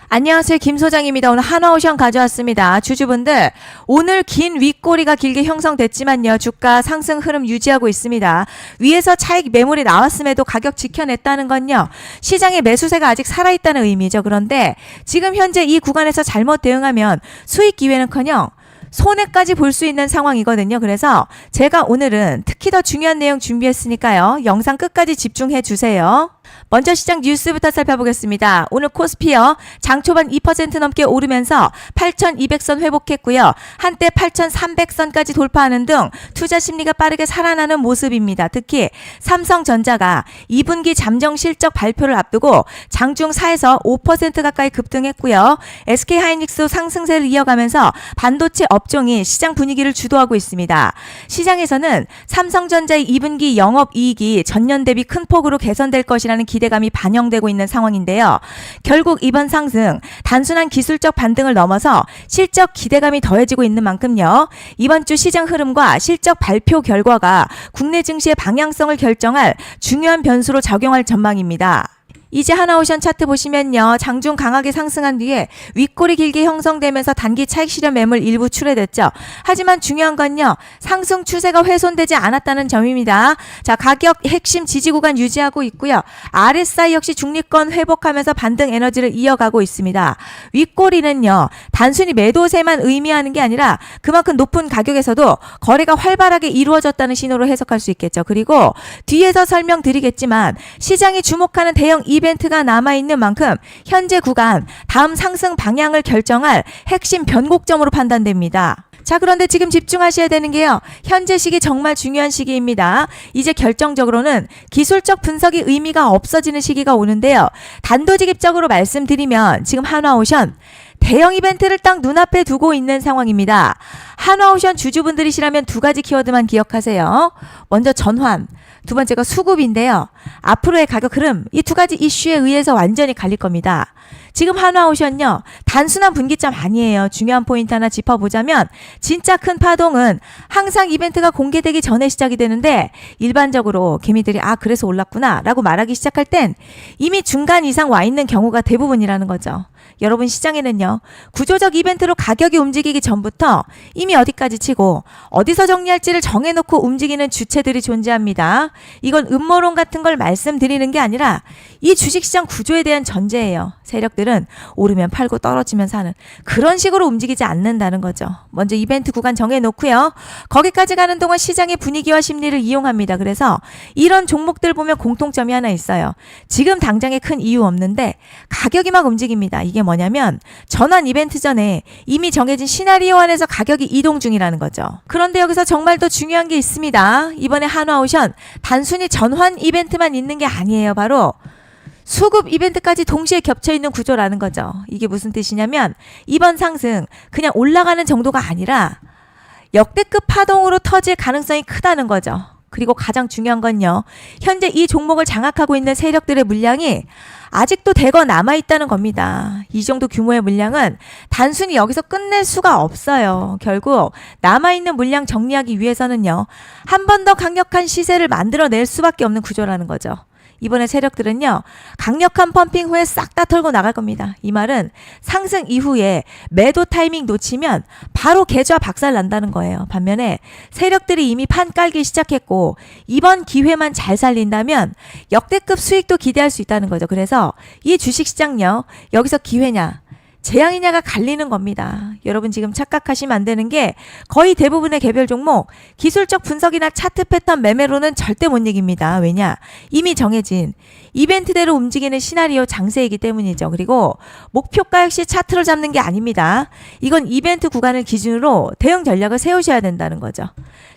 안녕하세요. 김 소장입니다. 오늘 한화오션 가져왔습니다. 주주분들, 오늘 긴 윗꼬리가 길게 형성됐지만요. 주가 상승 흐름 유지하고 있습니다. 위에서 차익 매물이 나왔음에도 가격 지켜냈다는 건요. 시장의 매수세가 아직 살아있다는 의미죠. 그런데 지금 현재 이 구간에서 잘못 대응하면 수익 기회는커녕 손해까지 볼 수 있는 상황이거든요. 그래서 제가 오늘은 특히 더 중요한 내용 준비했으니까요. 영상 끝까지 집중해 주세요. 먼저 시장 뉴스부터 살펴보겠습니다. 오늘 코스피요. 장 초반 2% 넘게 오르면서 8,200선 회복했고요. 한때 8,300선까지 돌파하는 등 투자 심리가 빠르게 살아나는 모습입니다. 특히 삼성전자가 2분기 잠정 실적 발표를 앞두고 장중 4에서 5% 가까이 급등했고요. SK하이닉스 상승세를 이어가면서 반도체 업종이 시장 분위기를 주도하고 있습니다. 시장에서는 삼성전자의 2분기 영업이익이 전년 대비 큰 폭으로 개선될 것이라는 기대감이 반영되고 있는 상황인데요. 결국 이번 상승 단순한 기술적 반등을 넘어서 실적 기대감이 더해지고 있는 만큼요. 이번 주 시장 흐름과 실적 발표 결과가 국내 증시의 방향성을 결정할 중요한 변수로 작용할 전망입니다. 이제 한화오션 차트 보시면요. 장중 강하게 상승한 뒤에 윗꼬리 길게 형성되면서 단기 차익 실현 매물 일부 출회됐죠. 하지만 중요한 건요. 상승 추세가 훼손되지 않았다는 점입니다. 자, 가격 핵심 지지 구간 유지하고 있고요. RSI 역시 중립권 회복하면서 반등 에너지를 이어가고 있습니다. 윗꼬리는요. 단순히 매도세만 의미하는 게 아니라 그만큼 높은 가격에서도 거래가 활발하게 이루어졌다는 신호로 해석할 수 있겠죠. 그리고 뒤에서 설명드리겠지만 시장이 주목하는 대형 이벤트가 남아있는 만큼 현재 구간 다음 상승 방향을 결정할 핵심 변곡점으로 판단됩니다. 자, 그런데 지금 집중하셔야 되는 게요. 현재 시기 정말 중요한 시기입니다. 이제 결정적으로는 기술적 분석이 의미가 없어지는 시기가 오는데요. 단도직입적으로 말씀드리면 지금 한화오션 대형 이벤트를 딱 눈앞에 두고 있는 상황입니다. 한화오션 주주분들이시라면 두 가지 키워드만 기억하세요. 먼저 전환, 두 번째가 수급인데요. 앞으로의 가격 흐름, 이 두 가지 이슈에 의해서 완전히 갈릴 겁니다. 지금 한화오션요. 단순한 분기점 아니에요. 중요한 포인트 하나 짚어보자면 진짜 큰 파동은 항상 이벤트가 공개되기 전에 시작이 되는데 일반적으로 개미들이 그래서 올랐구나 라고 말하기 시작할 땐 이미 중간 이상 와 있는 경우가 대부분이라는 거죠. 여러분 시장에는요. 구조적 이벤트로 가격이 움직이기 전부터 이미 어디까지 치고 어디서 정리할지를 정해놓고 움직이는 주체들이 존재합니다. 이건 음모론 같은 걸 말씀드리는 게 아니라 이 주식시장 구조에 대한 전제예요. 세력들은 오르면 팔고 떨어지면 사는 그런 식으로 움직이지 않는다는 거죠. 먼저 이벤트 구간 정해놓고요. 거기까지 가는 동안 시장의 분위기와 심리를 이용합니다. 그래서 이런 종목들 보면 공통점이 하나 있어요. 지금 당장에 큰 이유 없는데 가격이 막 움직입니다. 이게 뭐냐면 전환 이벤트 전에 이미 정해진 시나리오 안에서 가격이 이동 중이라는 거죠. 그런데 여기서 정말 더 중요한 게 있습니다. 이번에 한화오션 단순히 전환 이벤트만 있는 게 아니에요. 바로 수급 이벤트까지 동시에 겹쳐있는 구조라는 거죠. 이게 무슨 뜻이냐면 이번 상승 그냥 올라가는 정도가 아니라 역대급 파동으로 터질 가능성이 크다는 거죠. 그리고 가장 중요한 건요. 현재 이 종목을 장악하고 있는 세력들의 물량이 아직도 대거 남아있다는 겁니다. 이 정도 규모의 물량은 단순히 여기서 끝낼 수가 없어요. 결국 남아있는 물량 정리하기 위해서는요. 한 번 더 강력한 시세를 만들어낼 수밖에 없는 구조라는 거죠. 이번에 세력들은요. 강력한 펌핑 후에 싹 다 털고 나갈 겁니다. 이 말은 상승 이후에 매도 타이밍 놓치면 바로 계좌 박살 난다는 거예요. 반면에 세력들이 이미 판 깔기 시작했고 이번 기회만 잘 살린다면 역대급 수익도 기대할 수 있다는 거죠. 그래서 이 주식시장요. 여기서 기회냐 재앙이냐가 갈리는 겁니다. 여러분 지금 착각하시면 안 되는 게 거의 대부분의 개별 종목 기술적 분석이나 차트 패턴 매매로는 절대 못 이깁니다. 왜냐? 이미 정해진 이벤트대로 움직이는 시나리오 장세이기 때문이죠. 그리고 목표가 역시 차트로 잡는 게 아닙니다. 이건 이벤트 구간을 기준으로 대응 전략을 세우셔야 된다는 거죠.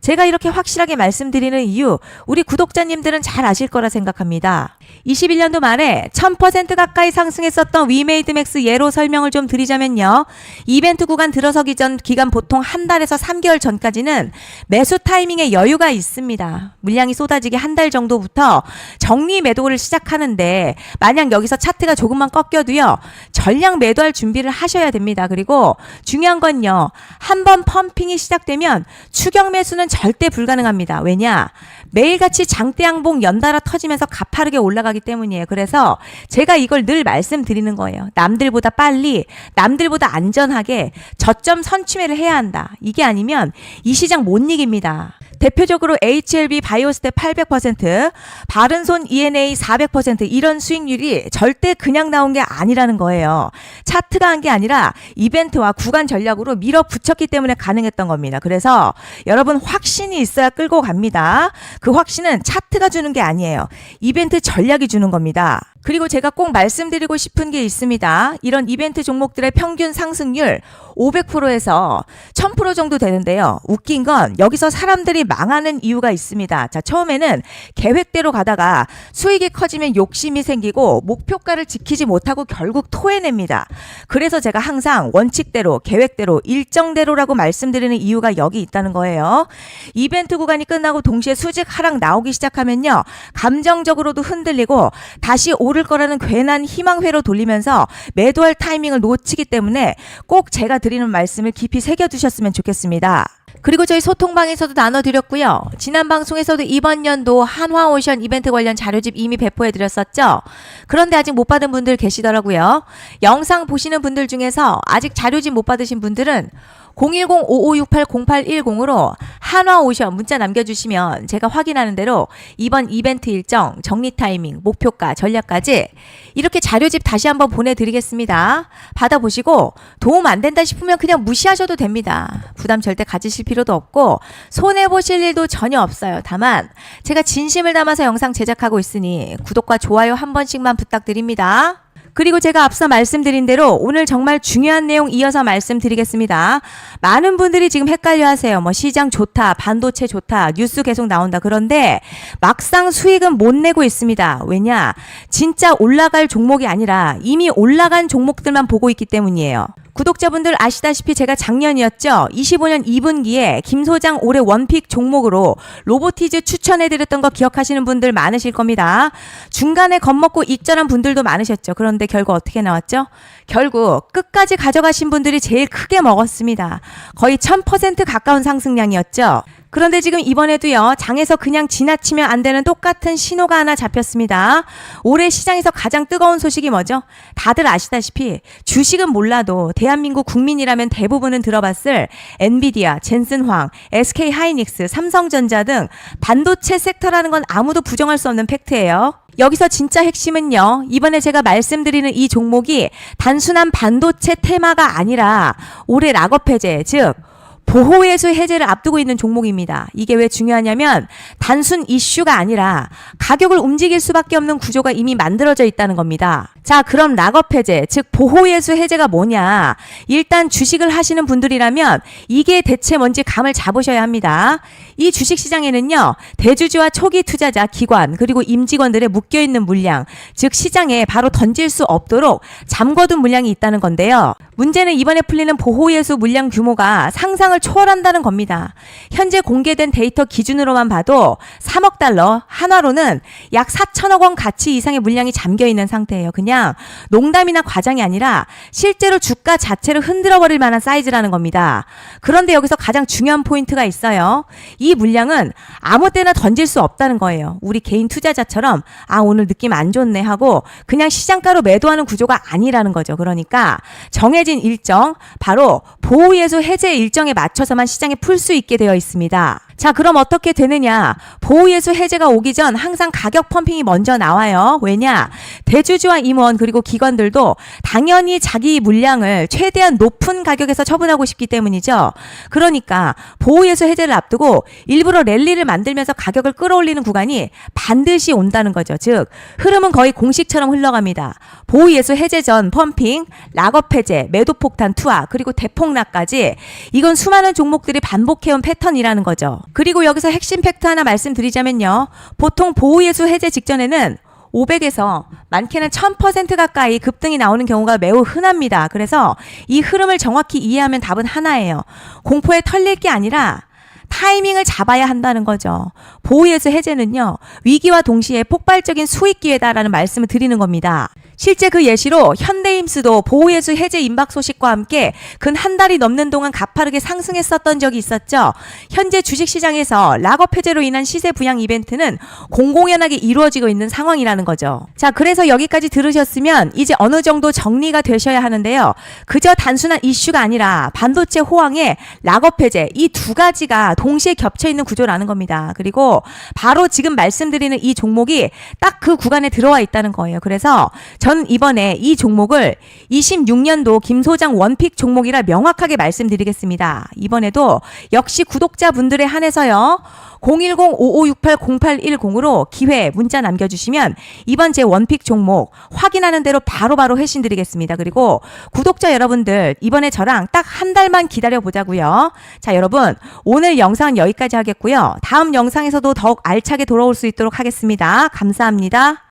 제가 이렇게 확실하게 말씀드리는 이유 우리 구독자님들은 잘 아실 거라 생각합니다. 21년도 말에 1000% 가까이 상승했었던 위메이드맥스 예로 설명을 좀 드리자면요. 이벤트 구간 들어서기 전 기간 보통 한 달에서 3개월 전까지는 매수 타이밍에 여유가 있습니다. 물량이 쏟아지기 한 달 정도부터 정리 매도를 시작하는데 만약 여기서 차트가 조금만 꺾여도요. 전량 매도할 준비를 하셔야 됩니다. 그리고 중요한 건요. 한번 펌핑이 시작되면 추격 매수는 절대 불가능합니다. 왜냐? 매일같이 장대양봉 연달아 터지면서 가파르게 올라가기 때문이에요. 그래서 제가 이걸 늘 말씀드리는 거예요. 남들보다 빨리, 남들보다 안전하게 저점 선취매를 해야 한다. 이게 아니면 이 시장 못 이깁니다. 대표적으로 HLB 바이오스텝 800%, 바른손 ENA 400% 이런 수익률이 절대 그냥 나온 게 아니라는 거예요. 차트가 한 게 아니라 이벤트와 구간 전략으로 밀어붙였기 때문에 가능했던 겁니다. 그래서 여러분 확신이 있어야 끌고 갑니다. 그 확신은 차트가 주는 게 아니에요. 이벤트 전략이 주는 겁니다. 그리고 제가 꼭 말씀드리고 싶은 게 있습니다. 이런 이벤트 종목들의 평균 상승률 500%에서 1000% 정도 되는데요. 웃긴 건 여기서 사람들이 망하는 이유가 있습니다. 자, 처음에는 계획대로 가다가 수익이 커지면 욕심이 생기고 목표가를 지키지 못하고 결국 토해냅니다. 그래서 제가 항상 원칙대로, 계획대로, 일정대로라고 말씀드리는 이유가 여기 있다는 거예요. 이벤트 구간이 끝나고 동시에 수직 하락 나오기 시작하면요. 감정적으로도 흔들리고 다시 오를 거라는 괜한 희망회로 돌리면서 매도할 타이밍을 놓치기 때문에 꼭 제가 드리는 말씀을 깊이 새겨두셨으면 좋겠습니다. 그리고 저희 소통방에서도 나눠드렸고요. 지난 방송에서도 이번 연도 한화오션 이벤트 관련 자료집 이미 배포해드렸었죠. 그런데 아직 못 받은 분들 계시더라고요. 영상 보시는 분들 중에서 아직 자료집 못 받으신 분들은 010-5568-0810으로 한화오션 문자 남겨주시면 제가 확인하는 대로 이번 이벤트 일정, 정리 타이밍, 목표가, 전략까지 이렇게 자료집 다시 한번 보내드리겠습니다. 받아보시고 도움 안 된다 싶으면 그냥 무시하셔도 됩니다. 부담 절대 가지실 필요도 없고 손해보실 일도 전혀 없어요. 다만 제가 진심을 담아서 영상 제작하고 있으니 구독과 좋아요 한 번씩만 부탁드립니다. 그리고 제가 앞서 말씀드린 대로 오늘 정말 중요한 내용 이어서 말씀드리겠습니다. 많은 분들이 지금 헷갈려 하세요. 뭐 시장 좋다, 반도체 좋다, 뉴스 계속 나온다. 그런데 막상 수익은 못 내고 있습니다. 왜냐? 진짜 올라갈 종목이 아니라 이미 올라간 종목들만 보고 있기 때문이에요. 구독자분들 아시다시피 제가 작년이었죠. 25년 2분기에 김 소장 올해 원픽 종목으로 로보티즈 추천해드렸던 거 기억하시는 분들 많으실 겁니다. 중간에 겁먹고 익절한 분들도 많으셨죠. 그런데 결국 어떻게 나왔죠? 결국 끝까지 가져가신 분들이 제일 크게 먹었습니다. 거의 1000% 가까운 상승량이었죠. 그런데 지금 이번에도요. 장에서 그냥 지나치면 안 되는 똑같은 신호가 하나 잡혔습니다. 올해 시장에서 가장 뜨거운 소식이 뭐죠? 다들 아시다시피 주식은 몰라도 대한민국 국민이라면 대부분은 들어봤을 엔비디아, 젠슨황, SK하이닉스, 삼성전자 등 반도체 섹터라는 건 아무도 부정할 수 없는 팩트예요. 여기서 진짜 핵심은요. 이번에 제가 말씀드리는 이 종목이 단순한 반도체 테마가 아니라 올해 락업 해제, 즉 보호예수 해제를 앞두고 있는 종목입니다. 이게 왜 중요하냐면 단순 이슈가 아니라 가격을 움직일 수밖에 없는 구조가 이미 만들어져 있다는 겁니다. 자, 그럼 락업 해제, 즉 보호예수 해제가 뭐냐? 일단 주식을 하시는 분들이라면 이게 대체 뭔지 감을 잡으셔야 합니다. 이 주식시장에는요. 대주주와 초기 투자자, 기관, 그리고 임직원들의 묶여있는 물량, 즉 시장에 바로 던질 수 없도록 잠궈둔 물량이 있다는 건데요. 문제는 이번에 풀리는 보호예수 물량 규모가 상상을 초월한다는 겁니다. 현재 공개된 데이터 기준으로만 봐도 3억 달러, 한화로는 약 4천억 원 가치 이상의 물량이 잠겨있는 상태예요. 그냥 농담이나 과장이 아니라 실제로 주가 자체를 흔들어버릴 만한 사이즈라는 겁니다. 그런데 여기서 가장 중요한 포인트가 있어요. 이 물량은 아무 때나 던질 수 없다는 거예요. 우리 개인 투자자처럼 오늘 느낌 안 좋네 하고 그냥 시장가로 매도하는 구조가 아니라는 거죠. 그러니까 정해진 일정, 바로 보호예수 해제 일정에 맞춰서만 시장에 풀 수 있게 되어 있습니다. 자, 그럼 어떻게 되느냐? 보호예수 해제가 오기 전 항상 가격 펌핑이 먼저 나와요. 왜냐? 대주주와 임원 그리고 기관들도 당연히 자기 물량을 최대한 높은 가격에서 처분하고 싶기 때문이죠. 그러니까 보호예수 해제를 앞두고 일부러 랠리를 만들면서 가격을 끌어올리는 구간이 반드시 온다는 거죠. 즉 흐름은 거의 공식처럼 흘러갑니다. 보호예수 해제 전 펌핑, 락업 해제, 매도폭탄 투하, 그리고 대폭락까지 이건 수많은 종목들이 반복해온 패턴이라는 거죠. 그리고 여기서 핵심 팩트 하나 말씀드리자면요. 보통 보호예수 해제 직전에는 500에서 많게는 1000% 가까이 급등이 나오는 경우가 매우 흔합니다. 그래서 이 흐름을 정확히 이해하면 답은 하나예요. 공포에 털릴 게 아니라 타이밍을 잡아야 한다는 거죠. 보호예수 해제는요. 위기와 동시에 폭발적인 수익 기회다라는 말씀을 드리는 겁니다. 실제 그 예시로 현대임스도 보호예수 해제 임박 소식과 함께 근 한 달이 넘는 동안 가파르게 상승했었던 적이 있었죠. 현재 주식시장에서 락업 해제로 인한 시세 부양 이벤트는 공공연하게 이루어지고 있는 상황이라는 거죠. 자, 그래서 여기까지 들으셨으면 이제 어느 정도 정리가 되셔야 하는데요. 그저 단순한 이슈가 아니라 반도체 호황에 락업 해제 이 두 가지가 동시에 겹쳐 있는 구조라는 겁니다. 그리고 바로 지금 말씀드리는 이 종목이 딱 그 구간에 들어와 있다는 거예요. 그래서 전 이번에 이 종목을 26년도 김 소장 원픽 종목이라 명확하게 말씀드리겠습니다. 이번에도 역시 구독자분들에 한해서요. 010-5568-0810으로 기회 문자 남겨주시면 이번 제 원픽 종목 확인하는 대로 바로바로 회신 드리겠습니다. 그리고 구독자 여러분들 이번에 저랑 딱 한 달만 기다려보자고요. 자, 여러분 오늘 영상은 여기까지 하겠고요. 다음 영상에서도 더욱 알차게 돌아올 수 있도록 하겠습니다. 감사합니다.